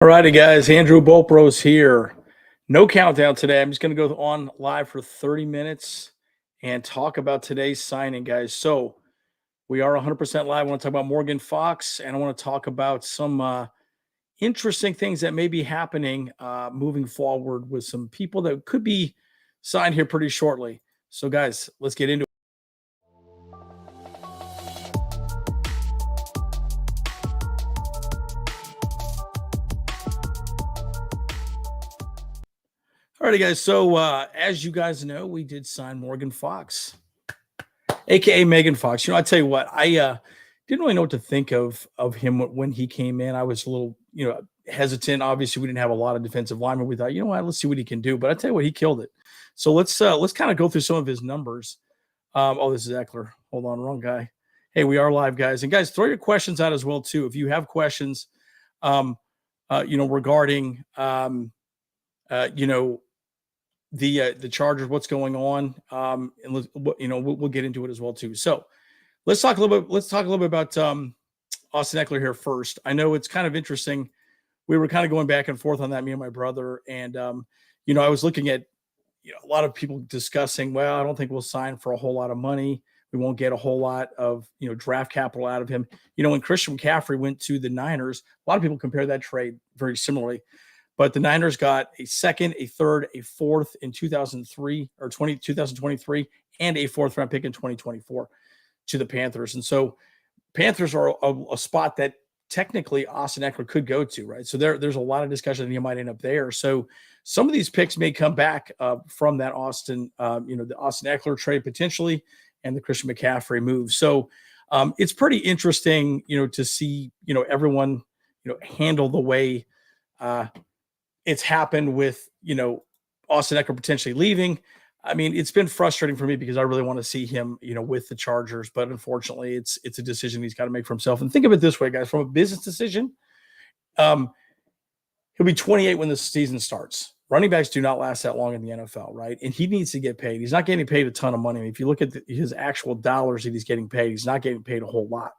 All righty, guys. Andrew Bopros here. No countdown today. I'm just going to go on live for 30 minutes and talk about today's signing, guys. So we are 100% live. I want to talk about Morgan Fox, and I want to talk about some interesting things that may be happening moving forward with some people that could be signed here pretty shortly. So, guys, let's get into it. All righty, guys. So, as you guys know, we did sign Morgan Fox, aka Megan Fox. I tell you what, I didn't really know what to think of him when he came in. I was a little, hesitant. Obviously, we didn't have a lot of defensive linemen. We thought, let's see what he can do. But I tell you what, he killed it. So let's kind of go through some of his numbers. This is Eckler. Hold on, wrong guy. Hey, we are live, guys, and guys, throw your questions out as well too. If you have questions, regarding, the Chargers, what's going on, and we'll get into it as well too. So let's talk a little bit about Austin Eckler here first. I know it's kind of interesting. We were kind of going back and forth on that, me and my brother, and I was looking at a lot of people discussing, well, I don't think we'll sign for a whole lot of money. We won't get a whole lot of draft capital out of him. When Christian McCaffrey went to the Niners, a lot of people compare that trade very similarly. But the Niners got a second, a third, a fourth in 2023, and a fourth round pick in 2024 to the Panthers. And so Panthers are a spot that technically Austin Eckler could go to, right? So there's a lot of discussion that he might end up there. So some of these picks may come back from that the Austin Eckler trade potentially, and the Christian McCaffrey move. So it's pretty interesting, to see, everyone, handle the way it's happened with, Austin Eckler potentially leaving. I mean, it's been frustrating for me because I really want to see him, with the Chargers, but unfortunately it's a decision he's got to make for himself. And think of it this way, guys, from a business decision, he'll be 28 when the season starts. Running backs do not last that long in the NFL, right? And he needs to get paid. He's not getting paid a ton of money. I mean, if you look at his actual dollars that he's getting paid, he's not getting paid a whole lot.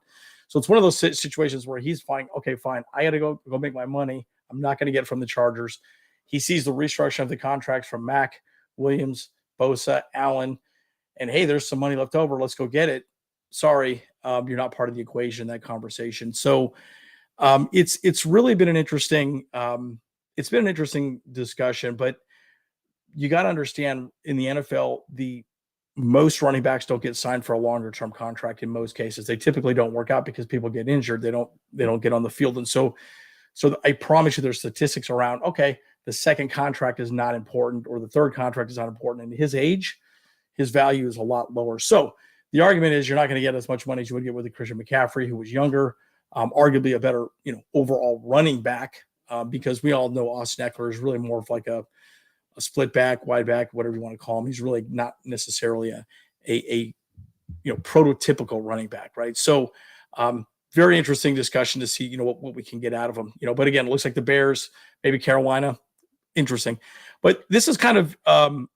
So it's one of those situations where he's fine. Okay, fine. I got to go make my money. I'm not going to get it from the Chargers. He sees the restructuring of the contracts from Mack, Williams, Bosa, Allen, and hey, there's some money left over. Let's go get it. Sorry, you're not part of the equation in that conversation. So it's really been an interesting discussion. But you got to understand, in the NFL, the most running backs don't get signed for a longer term contract. In most cases, they typically don't work out because people get injured. They don't get on the field, and so I promise you, there's statistics around, okay, the second contract is not important, or the third contract is not important. And his age, his value is a lot lower. So the argument is you're not going to get as much money as you would get with a Christian McCaffrey, who was younger, arguably a better, overall running back, because we all know Austin Eckler is really more of like a split back, wide back, whatever you want to call him. He's really not necessarily a prototypical running back, right? So, very interesting discussion to see, what we can get out of them. But again, it looks like the Bears, maybe Carolina, interesting. But this is kind of, an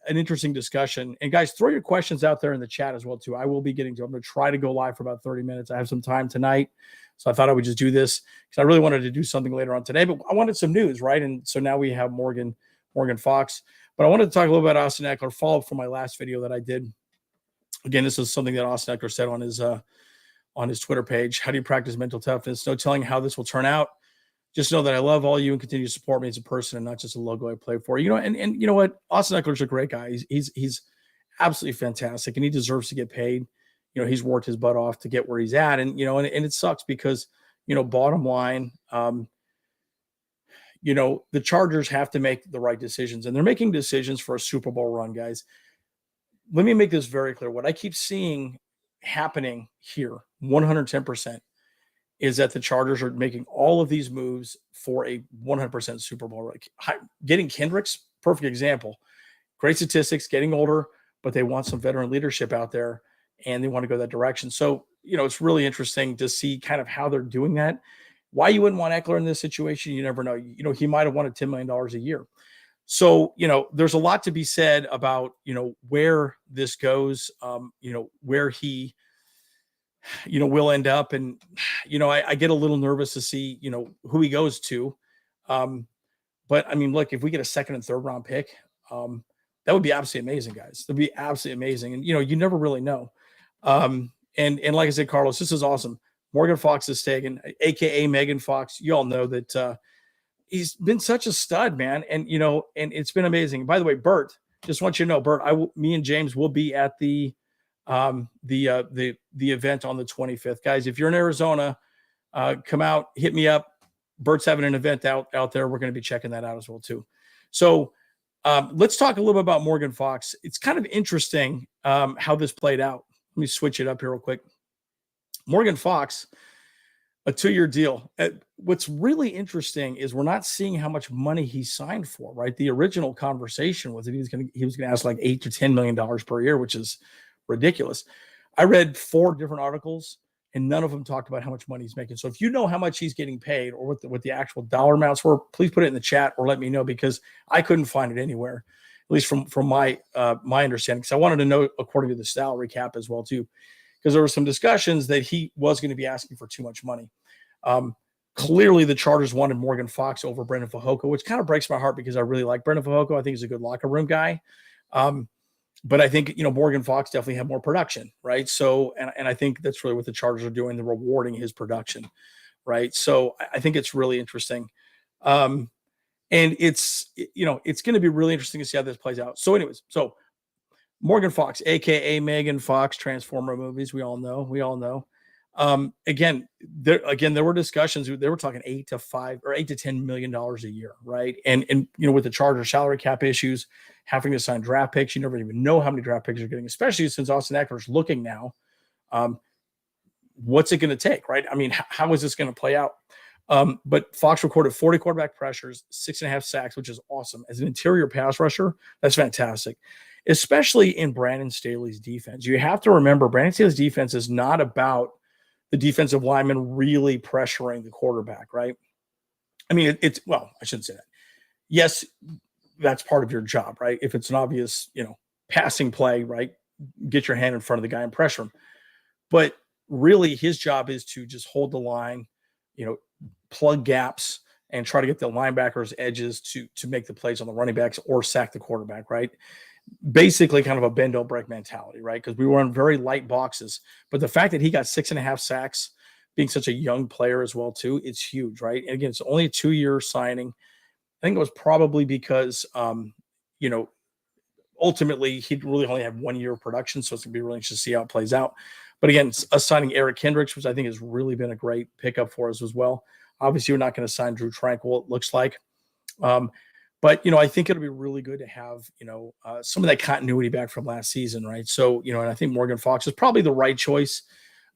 interesting discussion. And guys, throw your questions out there in the chat as well too. I will be getting to. I'm going to try to go live for about 30 minutes. I have some time tonight, so I thought I would just do this because I really wanted to do something later on today. But I wanted some news, right? And so now we have Morgan Fox. But I wanted to talk a little about Austin Eckler. Follow up from my last video that I did. Again, this is something that Austin Eckler said on his Twitter page. How do you practice mental toughness? No telling how this will turn out. Just know that I love all you and continue to support me as a person and not just a logo I play for. And you know what? Austin Eckler's a great guy. He's absolutely fantastic, and he deserves to get paid. He's worked his butt off to get where he's at. And, and it sucks because, bottom line, the Chargers have to make the right decisions, and they're making decisions for a Super Bowl run, guys. Let me make this very clear. What I keep seeing happening here, 110%, is that the Chargers are making all of these moves for a 100% Super Bowl. Getting Kendricks, perfect example. Great statistics, getting older, but they want some veteran leadership out there, and they want to go that direction. So, it's really interesting to see kind of how they're doing that. Why you wouldn't want Eckler in this situation, you never know. He might have wanted $10 million a year. So, there's a lot to be said about, where this goes, where he will end up. And, I get a little nervous to see, who he goes to. But I mean, look, if we get a second and third round pick, that would be absolutely amazing, guys. That'd be absolutely amazing. And, you never really know. And like I said, Carlos, this is awesome. Morgan Fox is taken, AKA Megan Fox. You all know that, he's been such a stud, man. And, and it's been amazing. By the way, Bert, just want you to know, Bert, me and James will be at the event on the 25th. Guys, if you're in Arizona, come out, hit me up. Bert's having an event out there. We're going to be checking that out as well too. So let's talk a little bit about Morgan Fox. It's kind of interesting how this played out. Let me switch it up here real quick. Morgan Fox, a 2-year deal. What's really interesting is we're not seeing how much money he signed for, right? The original conversation was that he was going to ask like $8 to $10 million per year, which is ridiculous. I read 4 different articles and none of them talked about how much money he's making. So if you know how much he's getting paid or what the actual dollar amounts were, please put it in the chat or let me know, because I couldn't find it anywhere, at least from my understanding. Because I wanted to know according to the salary cap as well too, because there were some discussions that he was going to be asking for too much money. Clearly the Chargers wanted Morgan Fox over Brendan Fehoko, which kind of breaks my heart because I really like Brendan Fehoko. I think he's a good locker room guy. But I think, Morgan Fox definitely had more production, right? So, and I think that's really what the Chargers are doing. They're rewarding his production, right? So I think it's really interesting. And it's going to be really interesting to see how this plays out. So anyways, Morgan Fox, AKA Megan Fox, Transformer movies. We all know. Again, there were discussions. They were talking $8 to $10 million a year, right? And with the Chargers salary cap issues, having to sign draft picks, you never even know how many draft picks you're getting, especially since Austin Eckler's looking now. What's it going to take, right? I mean, how is this going to play out? But Fox recorded 40 quarterback pressures, 6.5 sacks, which is awesome. As an interior pass rusher, that's fantastic, especially in Brandon Staley's defense. You have to remember, Brandon Staley's defense is not about the defensive lineman really pressuring the quarterback, right? I mean, I shouldn't say that. Yes, that's part of your job, right? If it's an obvious, passing play, right? Get your hand in front of the guy and pressure him. But really his job is to just hold the line, plug gaps and try to get the linebackers edges to make the plays on the running backs or sack the quarterback, right? Basically kind of a bend don't break mentality, right? Because we were in very light boxes. But the fact that he got 6.5 sacks, being such a young player as well too, it's huge, right? And again, it's only a 2-year signing. I think it was probably because ultimately he'd really only have 1 year of production, so it's gonna be really interesting to see how it plays out. But again, us signing Eric Kendricks, which I think has really been a great pickup for us as well. Obviously, we're not going to sign Drew Tranquill, it looks like. But, I think it'll be really good to have, some of that continuity back from last season, right? So, and I think Morgan Fox is probably the right choice.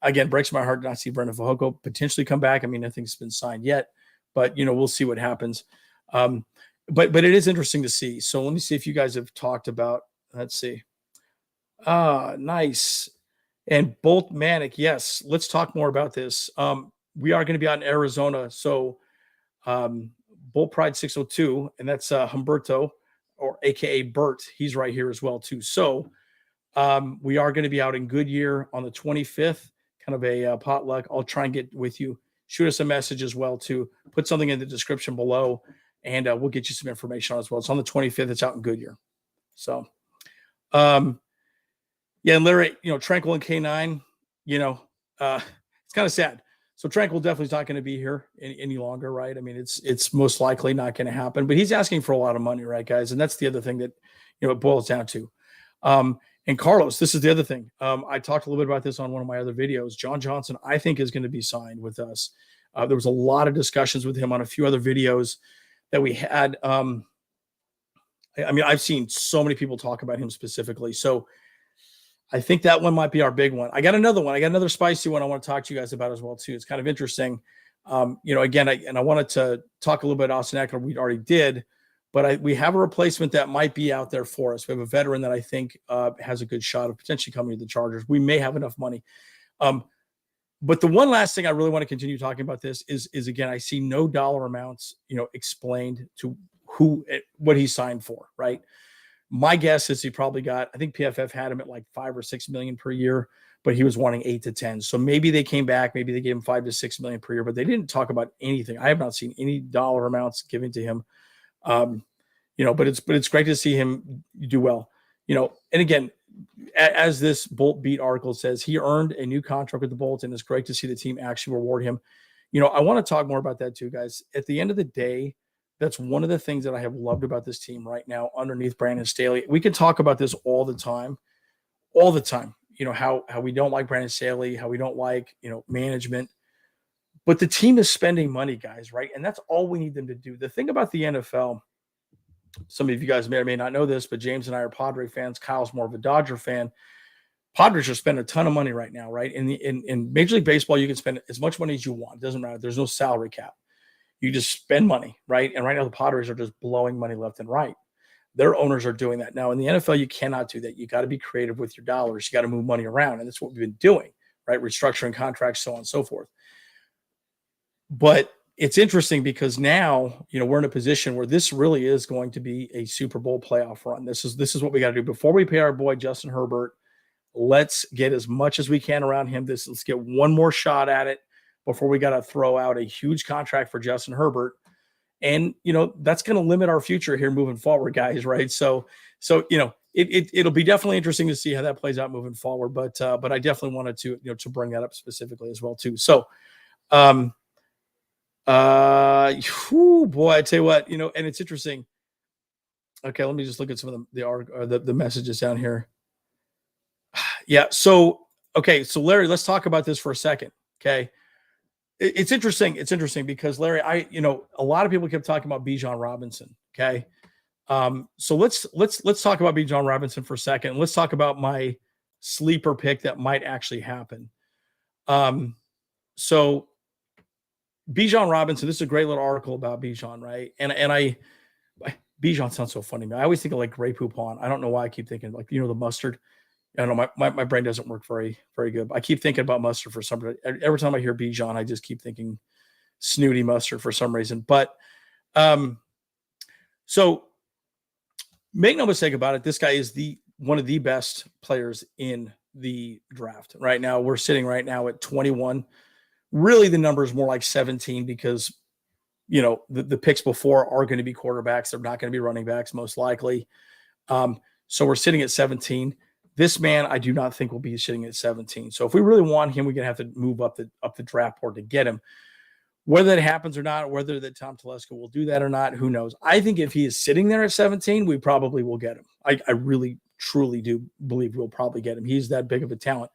Again, breaks my heart to not see Brendan Fehoko potentially come back. I mean, nothing's been signed yet, but, we'll see what happens. But it is interesting to see. So let me see if you guys have talked about, let's see. Nice. And Bolt Manic, yes, let's talk more about this. We are going to be out in Arizona. So Bull Pride 602, and that's Humberto, or AKA Bert. He's right here as well too. So we are going to be out in Goodyear on the 25th, kind of a potluck. I'll try and get with you. Shoot us a message as well too. Put something in the description below, and we'll get you some information on it as well. It's on the 25th. It's out in Goodyear. So, yeah, and Larry, Tranquill and K9, it's kind of sad. So Tranquill definitely is not going to be here any longer, right? I mean, it's most likely not going to happen, but he's asking for a lot of money, right, guys? And that's the other thing that, it boils down to. And Carlos, this is the other thing. I talked a little bit about this on one of my other videos. John Johnson, I think, is going to be signed with us. There was a lot of discussions with him on a few other videos that we had. I mean, I've seen so many people talk about him specifically. So I think that one might be our big one. I got another one. I got another spicy one I want to talk to you guys about as well too. It's kind of interesting. Again, I wanted to talk a little bit Austin Eckler. We already did, but we have a replacement that might be out there for us. We have a veteran that I think has a good shot of potentially coming to the Chargers. We may have enough money. But the one last thing I really want to continue talking about this is again, I see no dollar amounts, explained to what he signed for, right? My guess is he probably got, I think PFF had him at like $5 or $6 million per year, but he was wanting 8 to 10. So maybe they came back, maybe they gave him 5 to 6 million per year, but they didn't talk about anything. I have not seen any dollar amounts given to him. But it's great to see him do well. And again, as this Bolt Beat article says, he earned a new contract with the Bolts, and it's great to see the team actually reward him. I want to talk more about that too, guys. At the end of the day, that's one of the things that I have loved about this team right now underneath Brandon Staley. We can talk about this all the time. How we don't like Brandon Staley, how we don't like, management. But the team is spending money, guys, right? And that's all we need them to do. The thing about the NFL, some of you guys may or may not know this, but James and I are Padre fans. Kyle's more of a Dodger fan. Padres are spending a ton of money right now, right? In Major League Baseball, you can spend as much money as you want. It doesn't matter. There's no salary cap. You just spend money, right? And right now the Padres are just blowing money left and right. Their owners are doing that. Now in the NFL, you cannot do that. You got to be creative with your dollars. You got to move money around. And that's what we've been doing, right? Restructuring contracts, so on and so forth. But it's interesting because now, we're in a position where this really is going to be a Super Bowl playoff run. This is what we got to do. Before we pay our boy Justin Herbert, let's get as much as we can around him. Let's get one more shot at it before we got to throw out a huge contract for Justin Herbert. And, that's going to limit our future here moving forward, guys, right? So it'll be definitely interesting to see how that plays out moving forward. But I definitely wanted to bring that up specifically as well too. So, boy, I tell you what, and it's interesting. Okay, let me just look at some of the messages down here. Yeah. So Larry, let's talk about this for a second. Okay. It's interesting. It's interesting because Larry, a lot of people kept talking about Bijon Robinson. Okay. So let's talk about Bijon Robinson for a second. Let's talk about my sleeper pick that might actually happen. So Bijon Robinson, this is a great little article about Bijon, right? And Bijon sounds so funny, man. I always think of like Grey Poupon. I don't know why I keep thinking like, the mustard. I don't know. My brain doesn't work very, very good. I keep thinking about mustard for some reason. Every time I hear Bijon, I just keep thinking snooty mustard for some reason. But so make no mistake about it. This guy is one of the best players in the draft right now. We're sitting right now at 21. Really, the number is more like 17 because, the picks before are going to be quarterbacks. They're not going to be running backs, most likely. So we're sitting at 17. This man, I do not think will be sitting at 17. So if we really want him, we're going to have to move up the draft board to get him. Whether that happens or not, whether that Tom Telesco will do that or not, who knows? I think if he is sitting there at 17, we probably will get him. I really, truly do believe we'll probably get him. He's that big of a talent.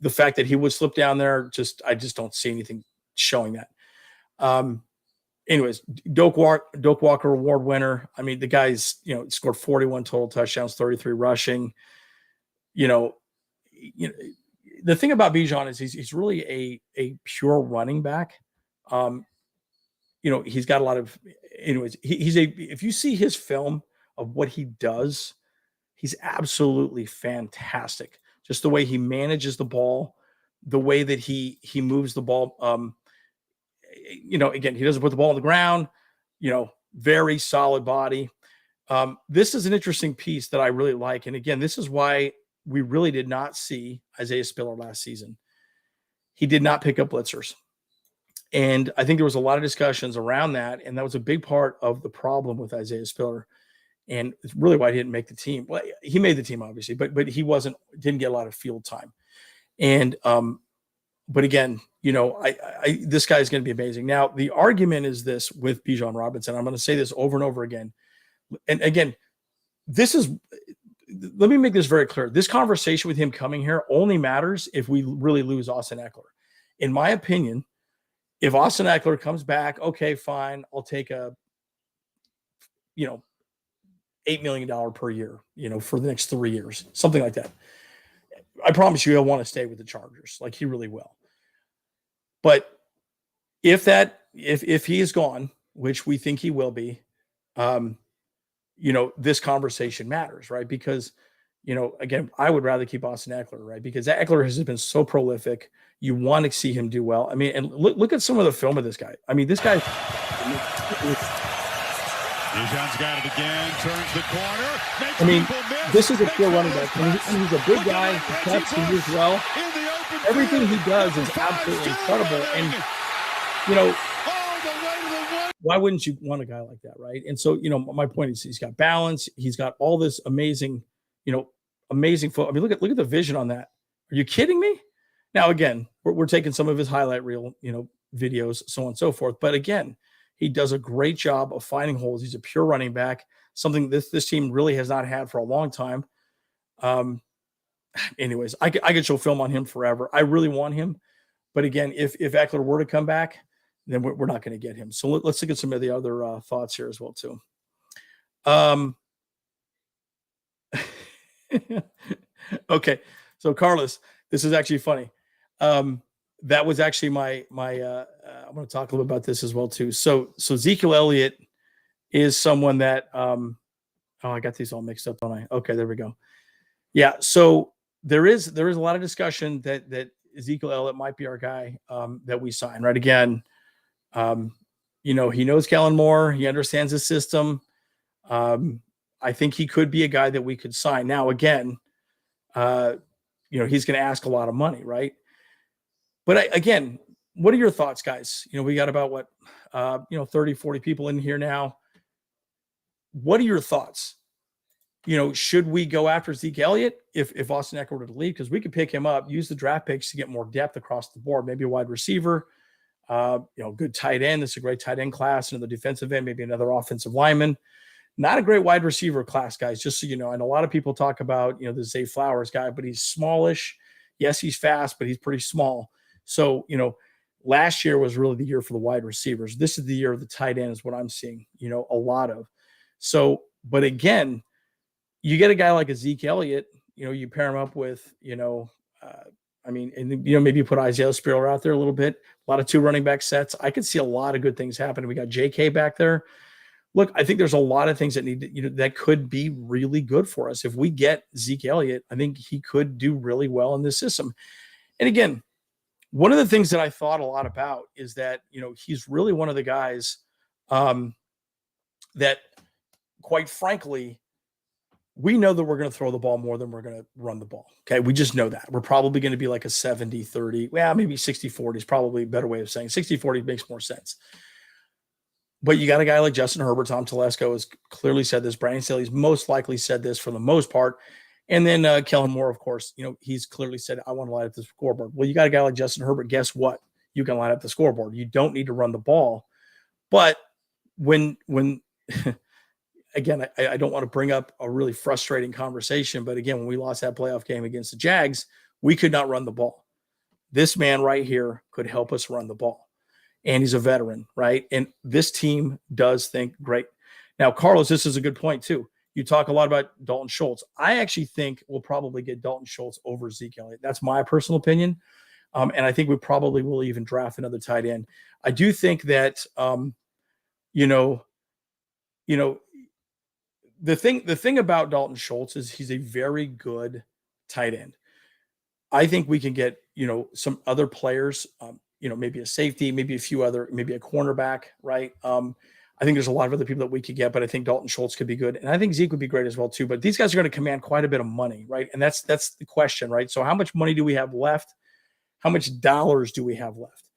The fact that he would slip down there, I just don't see anything showing that. Anyways, Doak Walker award winner. I mean, the guy's, scored 41 total touchdowns, 33 rushing. The thing about Bijon is he's really a pure running back. He's got a lot of, anyways, if you see his film of what he does, he's absolutely fantastic. Just the way he manages the ball, the way that he moves the ball. Again, he doesn't put the ball on the ground, very solid body. This is an interesting piece that I really like. And again, this is why we really did not see Isaiah Spiller last season. He did not pick up blitzers. And I think there was a lot of discussions around that. And that was a big part of the problem with Isaiah Spiller. And it's really why he didn't make the team. Well, he made the team, obviously, but he didn't get a lot of field time. And, but again, this guy is going to be amazing. Now, the argument is this with Bijon Robinson. I'm going to say this over and over again. And again, let me make this very clear. This conversation with him coming here only matters if we really lose Austin Eckler. In my opinion, if Austin Eckler comes back, okay, fine. I'll take $8 million per year, for the next 3 years, something like that. I promise you he'll want to stay with the Chargers. Like he really will. But if he is gone, which we think he will be, this conversation matters, right? Because, again, I would rather keep Austin Eckler, right? Because Eckler has been so prolific. You want to see him do well. I mean, and look at some of the film of this guy. I mean, this guy, Bijon's got it again, turns the corner. I mean, this is a pure running back. And he's a big guy. He cuts, he moves well. Everything he does is absolutely incredible. And, you know, why wouldn't you want a guy like that, right? And so, you know, my point is he's got balance. He's got all this amazing, you know, amazing foot. I mean, look at the vision on that. Are you kidding me? Now, again, we're taking some of his highlight reel, you know, videos, so on and so forth. But again, he does a great job of finding holes. He's a pure running back, something this team really has not had for a long time. Anyways, I could show film on him forever. I really want him. But again, if Eckler were to come back, then we're not going to get him. So let's look at some of the other thoughts here as well, too. Okay. So Carlos, this is actually funny. That was actually my I'm going to talk a little bit about this as well too. So Ezekiel Elliott is someone that oh, I got these all mixed up, don't I? Okay, there we go. Yeah, so there is a lot of discussion that Ezekiel Elliott might be our guy that we sign, right? Again, you know, he knows Kellen Moore, he understands the system. I think he could be a guy that we could sign. Now, again, you know, he's going to ask a lot of money, right? But again, what are your thoughts, guys? You know, we got about what, you know, 30, 40 people in here now. What are your thoughts? You know, should we go after Zeke Elliott if Austin Eckler were to leave? Because we could pick him up, use the draft picks to get more depth across the board, maybe a wide receiver, you know, good tight end. This is a great tight end class. And the defensive end, maybe another offensive lineman. Not a great wide receiver class, guys, just so you know. And a lot of people talk about, you know, the Zay Flowers guy, but he's smallish. Yes, he's fast, but he's pretty small. So, you know, last year was really the year for the wide receivers. This is the year of the tight end is what I'm seeing, you know, a lot of. So, but again, you get a guy like Ezekiel Elliott, you know, you pair him up with, you know, I mean, and, you know, maybe you put Isaiah Spiller out there a little bit, a lot of 2 running back sets. I could see a lot of good things happening. We got JK back there. Look, I think there's a lot of things that need to, you know, that could be really good for us. If we get Zeke Elliott, I think he could do really well in this system. And again, one of the things that I thought a lot about is that, you know, he's really one of the guys that, quite frankly, we know that we're going to throw the ball more than we're going to run the ball. Okay. We just know that. We're probably going to be like a 70-30. Well, maybe 60-40 is probably a better way of saying 60-40 makes more sense. But you got a guy like Justin Herbert. Tom Telesco has clearly said this. Brandon Staley's most likely said this for the most part. And then Kellen Moore, of course, you know, he's clearly said, I want to line up the scoreboard. Well, you got a guy like Justin Herbert. Guess what? You can line up the scoreboard. You don't need to run the ball. But when again, I don't want to bring up a really frustrating conversation, but again, when we lost that playoff game against the Jags, we could not run the ball. This man right here could help us run the ball. And he's a veteran, right? And this team does think great. Now, Carlos, this is a good point too. You talk a lot about Dalton Schultz. I actually think we'll probably get Dalton Schultz over Zeke Elliott. That's my personal opinion. And I think we probably will even draft another tight end. I do think that, you know, the thing about Dalton Schultz is he's a very good tight end. I think we can get, you know, some other players, you know, maybe a safety, maybe a few other, maybe a cornerback, right? I think there's a lot of other people that we could get, but I think Dalton Schultz could be good. And I think Zeke would be great as well too. But these guys are going to command quite a bit of money, right? And that's the question, right? So how much money do we have left? How much dollars do we have left?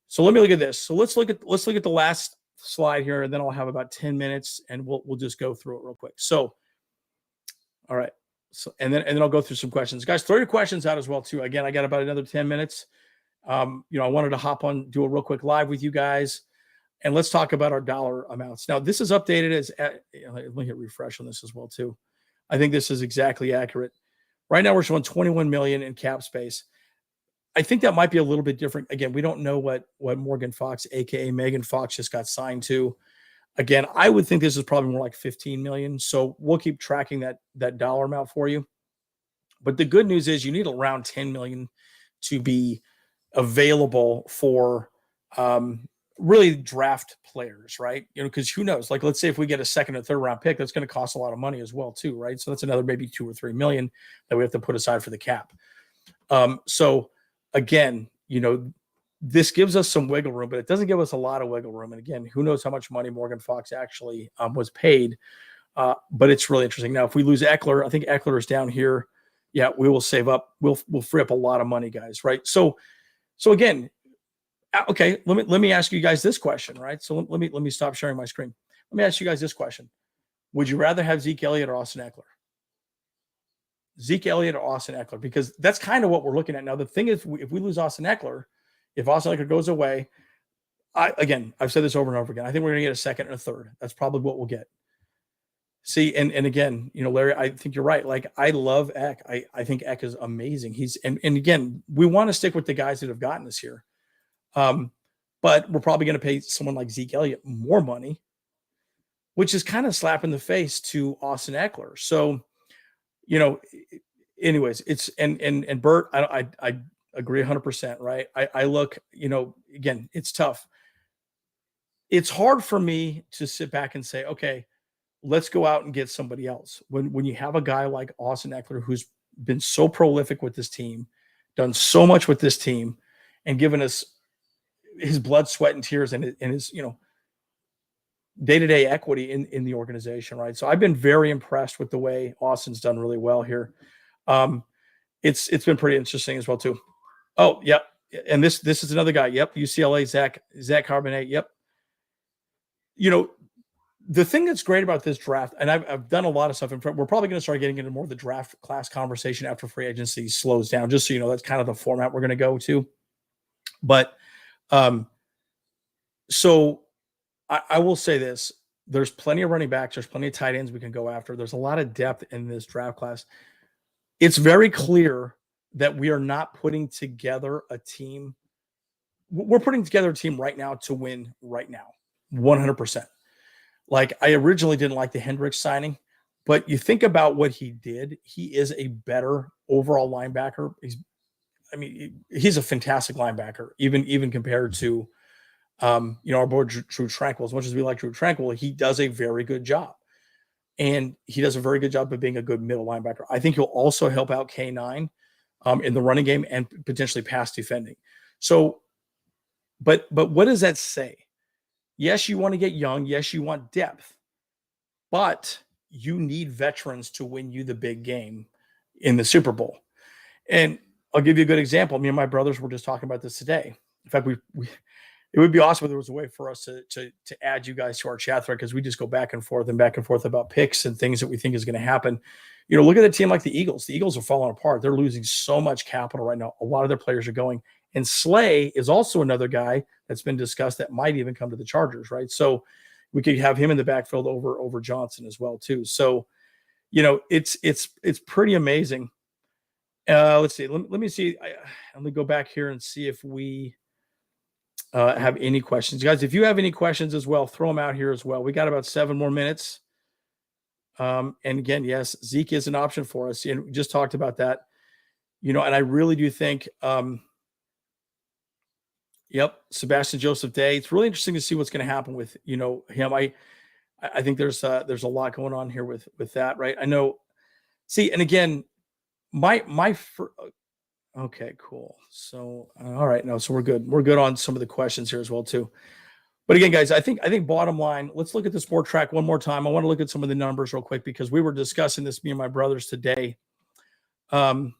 So let me look at this. So let's look at the last slide here, and then I'll have about 10 minutes and we'll just go through it real quick. So, all right. So, and then I'll go through some questions. Guys, throw your questions out as well too. Again, I got about another 10 minutes. You know, I wanted to hop on, do a real quick live with you guys, and let's talk about our dollar amounts. Now, this is updated as, let me hit refresh on this as well too. I think this is exactly accurate. Right now we're showing 21 million in cap space. I think that might be a little bit different. Again, we don't know what Morgan Fox, AKA Megan Fox, just got signed to. Again, I would think this is probably more like 15 million. So we'll keep tracking that dollar amount for you. But the good news is you need around 10 million to be available for really draft players, right? You know, because who knows? Like, let's say if we get a second or third round pick, that's going to cost a lot of money as well, too, right? So that's another maybe 2 or 3 million that we have to put aside for the cap. So again, you know, this gives us some wiggle room, but it doesn't give us a lot of wiggle room. And again, who knows how much money Morgan Fox actually was paid. But it's really interesting. Now, if we lose Eckler, I think Eckler is down here. Yeah, we will save up. We'll free up a lot of money, guys. Right. So again, okay, let me ask you guys this question, right? So let me stop sharing my screen. Let me ask you guys this question. Would you rather have Zeke Elliott or Austin Eckler? Zeke Elliott or Austin Eckler? Because that's kind of what we're looking at. Now, the thing is, if we lose Austin Eckler, if Austin Eckler goes away, I've said this over and over again. I think we're going to get a second and a third. That's probably what we'll get. See, and again, Larry, I think you're right. Like, I love Eck. I think Eck is amazing. And again, we want to stick with the guys that have gotten us here. But we're probably going to pay someone like Zeke Elliott more money, which is kind of slap in the face to Austin Eckler. So, anyways, it's and Bert, I agree 100%. Right. I look, again, it's tough. It's hard for me to sit back and say, okay, let's go out and get somebody else. When you have a guy like Austin Eckler, who's been so prolific with this team, done so much with this team, and given us his blood, sweat, and tears, and his day-to-day equity in the organization, right? So I've been very impressed with the way Austin's done really well here. It's been pretty interesting as well too. Oh, yep. And this is another guy. Yep, UCLA, Zach Charbonnet. Yep. The thing that's great about this draft, and I've done a lot of stuff in front. We're probably going to start getting into more of the draft class conversation after free agency slows down, just so you know, that's kind of the format we're going to go to. But so I will say this: there's plenty of running backs, there's plenty of tight ends we can go after. There's a lot of depth in this draft class. It's very clear that we are not putting together a team. We're putting together a team right now to win right now, 100%. Like, I originally didn't like the Hendricks signing, but you think about what he did. He is a better overall linebacker. He's a fantastic linebacker, even compared to, our boy Drew Tranquil. As much as we like Drew Tranquil, he does a very good job. And he does a very good job of being a good middle linebacker. I think he'll also help out K9 in the running game and potentially pass defending. So, but what does that say? Yes, you want to get young. Yes, you want depth. But you need veterans to win you the big game in the Super Bowl. And I'll give you a good example. Me and my brothers were just talking about this today. In fact, it would be awesome if there was a way for us to add you guys to our chat thread, because we just go back and forth about picks and things that we think is going to happen. Look at a team like the Eagles. The Eagles are falling apart. They're losing so much capital right now. A lot of their players are going. And Slay is also another guy that's been discussed that might even come to the Chargers, right? So we could have him in the backfield over Johnson as well too. So, it's pretty amazing. Let's see. Let me see. Let me go back here and see if we have any questions. Guys, if you have any questions as well, throw them out here as well. We got about 7 more minutes. And again, yes, Zeke is an option for us. And we just talked about that. And I really do think yep, Sebastian Joseph Day. It's really interesting to see what's going to happen with him. I think there's a lot going on here with that, right? I know. See, and again, okay, cool. So all right, no, so we're good. We're good on some of the questions here as well too. But again, guys, I think bottom line, let's look at the sport track one more time. I want to look at some of the numbers real quick, because we were discussing this, me and my brothers, today. And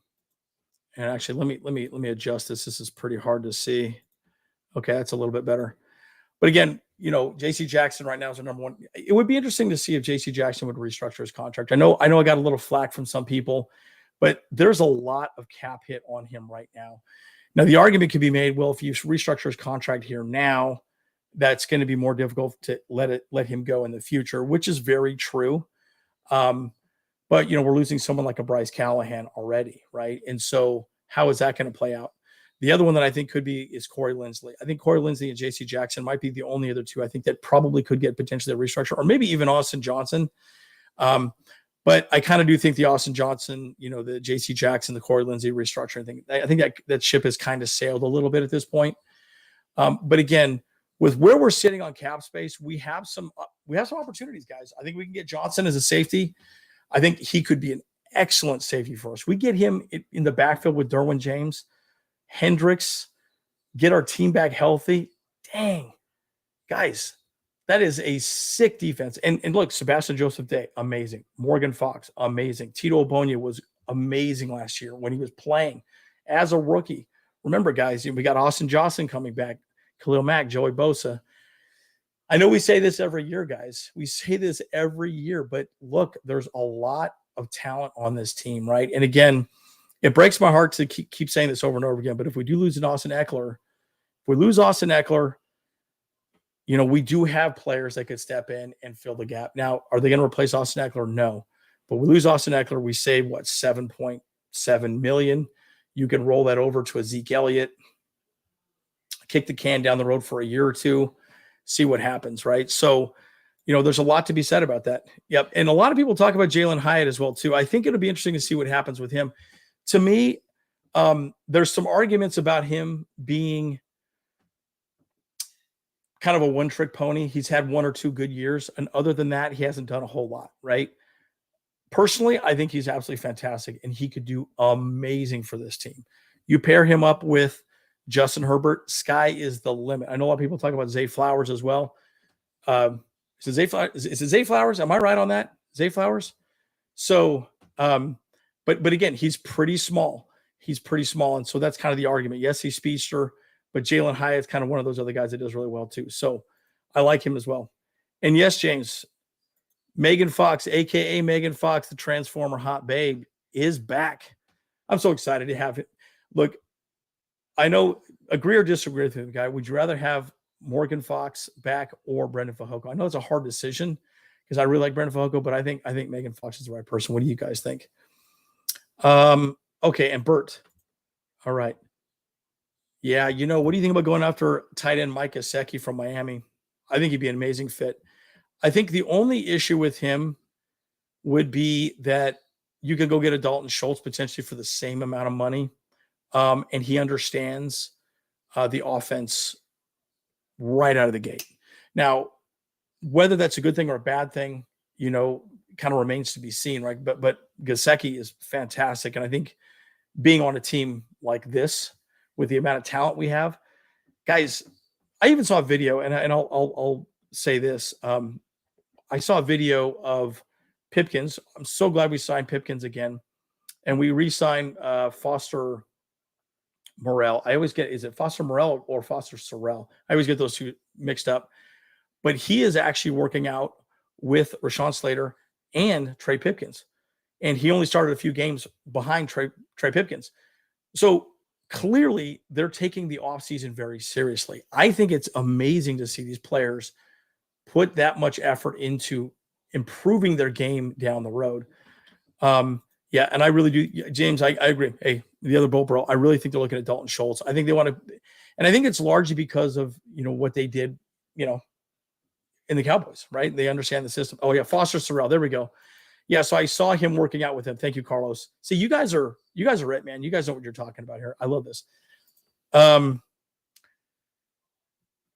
actually, let me adjust this. This is pretty hard to see. Okay, that's a little bit better. But again, J.C. Jackson right now is our number one. It would be interesting to see if J.C. Jackson would restructure his contract. I know I got a little flack from some people, but there's a lot of cap hit on him right now. Now, the argument could be made, well, if you restructure his contract here now, that's going to be more difficult to let him go in the future, which is very true. But we're losing someone like a Bryce Callahan already, right? And so how is that going to play out? The other one that I think could be is Corey Linsley. I think Corey Linsley and J.C. Jackson might be the only other two I think that probably could get potentially a restructure, or maybe even Austin Johnson. But I kind of do think the Austin Johnson, the J.C. Jackson, the Corey Linsley restructuring thing, I think that ship has kind of sailed a little bit at this point. But again, with where we're sitting on cap space, we have some opportunities, guys. I think we can get Johnson as a safety. I think he could be an excellent safety for us. We get him in the backfield with Derwin James, Hendricks, get our team back healthy. Dang, guys, that is a sick defense. And look, Sebastian Joseph Day, amazing. Morgan Fox, amazing. Tito Ogbonnia was amazing last year when he was playing as a rookie. Remember, guys, we got Austin Johnson coming back, Khalil Mack, Joey Bosa. I know we say this every year, guys. We say this every year, but look, there's a lot of talent on this team, right? And again, it breaks my heart to keep saying this over and over again, but if we do lose an Austin Eckler, we do have players that could step in and fill the gap. Now, are they going to replace Austin Eckler? No. But we lose Austin Eckler, we save, $7.7 million. You can roll that over to Ezekiel Elliott, kick the can down the road for a year or two, see what happens, right? So, there's a lot to be said about that. Yep. And a lot of people talk about Jalen Hyatt as well, too. I think it'll be interesting to see what happens with him. To me, there's some arguments about him being kind of a one-trick pony. He's had one or two good years, and other than that, he hasn't done a whole lot, right? Personally, I think he's absolutely fantastic, and he could do amazing for this team. You pair him up with Justin Herbert, sky is the limit. I know a lot of people talk about Zay Flowers as well. Is it Zay Flowers? Am I right on that? Zay Flowers? So, but again, he's pretty small. And so that's kind of the argument. Yes, he's speedster, but Jalen Hyatt's kind of one of those other guys that does really well too. So I like him as well. And yes, James, Megan Fox, a.k.a. Megan Fox, the Transformer hot babe, is back. I'm so excited to have it. Look, I know, agree or disagree with the guy. Would you rather have Morgan Fox back or Brendan Fehoko? I know it's a hard decision because I really like Brendan Fehoko, but I think Megan Fox is the right person. What do you guys think? Okay, and Bert. All right. Yeah, what do you think about going after tight end Mike Gesicki from Miami? I think he'd be an amazing fit. I think the only issue with him would be that you could go get a Dalton Schultz potentially for the same amount of money, and he understands the offense right out of the gate. Now, whether that's a good thing or a bad thing, kind of remains to be seen, right? But Gesicki is fantastic, and I think being on a team like this with the amount of talent we have, guys, I even saw a video, and I'll say this. I saw a video of Pipkins. I'm so glad we signed Pipkins again, and we re-signed Foster Morel. I always get, is it Foster Morel or Foster Sorrell? I always get those two mixed up. But he is actually working out with Rashawn Slater and Trey Pipkins. And he only started a few games behind Trey Pipkins. So clearly they're taking the offseason very seriously. I think it's amazing to see these players put that much effort into improving their game down the road. Yeah, and I really do, James, I agree. Hey, the other Bull Bro, I really think they're looking at Dalton Schultz. I think they want to, and I think it's largely because of, what they did, in the Cowboys, right? They understand the system. Oh yeah, Foster Sorrell, there we go. Yeah, so I saw him working out with him. Thank you, Carlos. See, you guys are it, man. You guys know what you're talking about here. I love this.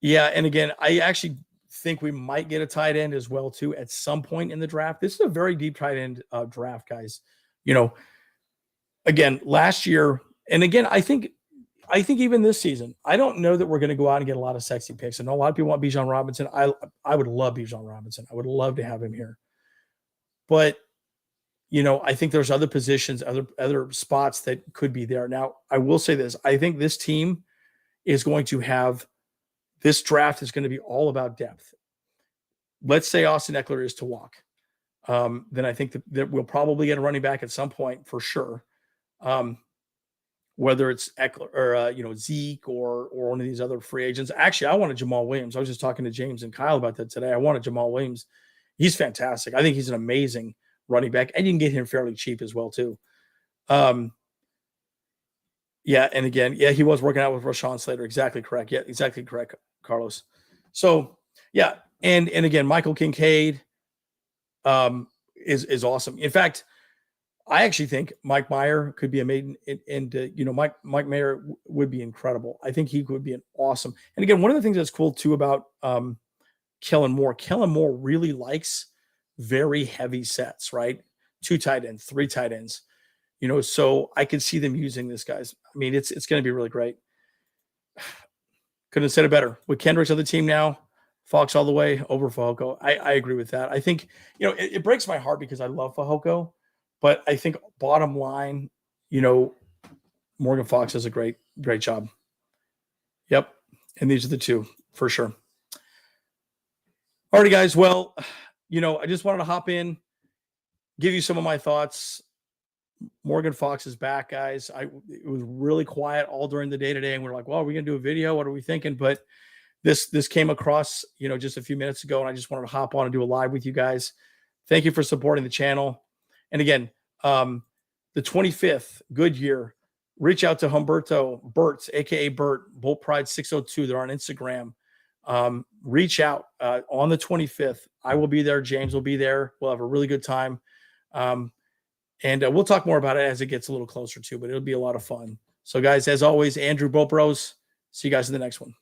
Yeah, and again, I actually think we might get a tight end as well too at some point in the draft. This is a very deep tight end draft, guys. Again, last year, and again, I think even this season, I don't know that we're going to go out and get a lot of sexy picks. I know a lot of people want Bijon Robinson. I would love Bijon Robinson. I would love to have him here. But, I think there's other positions, other spots that could be there. Now, I will say this. I think this team is going to have, this draft is going to be all about depth. Let's say Austin Eckler is to walk. Then I think that we'll probably get a running back at some point for sure. Whether it's Eckler or, Zeke or one of these other free agents. Actually, I wanted Jamal Williams. I was just talking to James and Kyle about that today. I wanted Jamal Williams. He's fantastic. I think he's an amazing running back, and you can get him fairly cheap as well too. Yeah, and again, yeah, he was working out with Rashawn Slater. Exactly correct. Yeah, exactly correct, Carlos. So, yeah, and again, Michael Kincaid is awesome. In fact, I actually think Mike Meyer could be a maiden, and Mike Meyer would be incredible. I think he would be an awesome. And again, one of the things that's cool too about Kellen Moore really likes very heavy sets, right? 2 tight ends, 3 tight ends, so I could see them using this, guys. I mean, it's going to be really great. couldn't have said it better. With Kendricks on the team now, Fox all the way over Fehoko. I agree with that. I think, it breaks my heart because I love Fehoko, but I think bottom line, Morgan Fox does a great job. Yep. And these are the two for sure. Alrighty, guys. Well, I just wanted to hop in, give you some of my thoughts. Morgan Fox is back, guys. It was really quiet all during the day today, and we're like, well, are we going to do a video? What are we thinking? But this came across, just a few minutes ago, and I just wanted to hop on and do a live with you guys. Thank you for supporting the channel. And again, the 25th, Goodyear, reach out to Humberto Bertz, aka Bert, Bolt Pride 602. They're on Instagram. Reach out on the 25th. I will be there. James will be there. We'll have a really good time. And we'll talk more about it as it gets a little closer too, but it'll be a lot of fun. So guys, as always, Andrew Bolt Bros. See you guys in the next one.